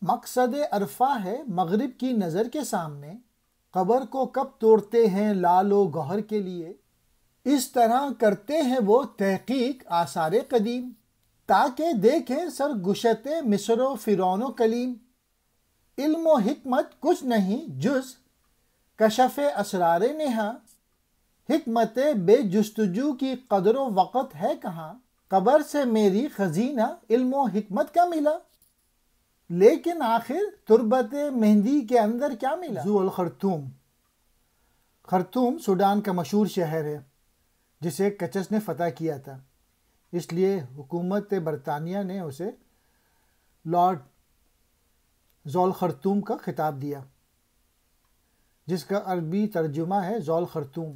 مقصد عرفہ ہے مغرب کی نظر کے سامنے، قبر کو کب توڑتے ہیں لال و گوہر کے لیے، اس طرح کرتے ہیں وہ تحقیق آثار قدیم، تاکہ دیکھیں سرگشت مصر و فرعون و کلیم۔ علم و حکمت کچھ نہیں جز کشف اسرار نہاں، حکمت بے جستجو کی قدر و وقت ہے کہاں، قبر سے میری خزینہ علم و حکمت کا ملا، لیکن آخر تربت مہندی کے اندر کیا ملا۔ ذو الخرطوم۔ خرطوم سوڈان کا مشہور شہر ہے جسے کچس نے فتح کیا تھا، اس لیے حکومت برطانیہ نے اسے لارڈ ذو الخرطوم کا خطاب دیا، جس کا عربی ترجمہ ہے ذو الخرطوم۔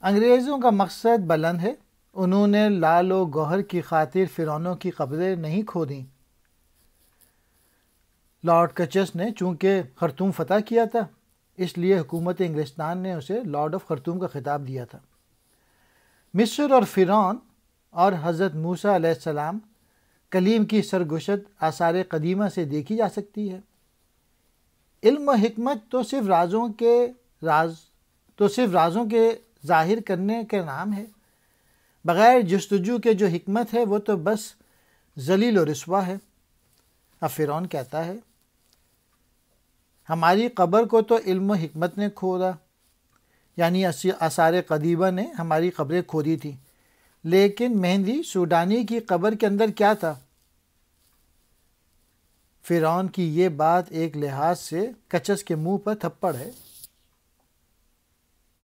انگریزوں کا مقصد بلند ہے، انہوں نے لال و گوہر کی خاطر فرعونوں کی قبریں نہیں کھودیں۔ لارڈ کچس نے چونکہ خرطوم فتح کیا تھا، اس لیے حکومت انگلستان نے اسے لارڈ آف خرطوم کا خطاب دیا تھا۔ مصر اور فرعون اور حضرت موسیٰ علیہ السلام کلیم کی سرگشت آثار قدیمہ سے دیکھی جا سکتی ہے۔ علم و حکمت تو صرف رازوں کے ظاہر کرنے کا نام ہے، بغیر جستجو کے جو حکمت ہے وہ تو بس ذلیل و رسوا ہے۔ اب فرعون کہتا ہے ہماری قبر کو تو علم و حکمت نے کھودا، یعنی آثار قدیمہ نے ہماری قبریں کھودی تھیں، لیکن مہندی سوڈانی کی قبر کے اندر کیا تھا؟ فرعون کی یہ بات ایک لحاظ سے کچس کے منہ پر تھپڑ ہے۔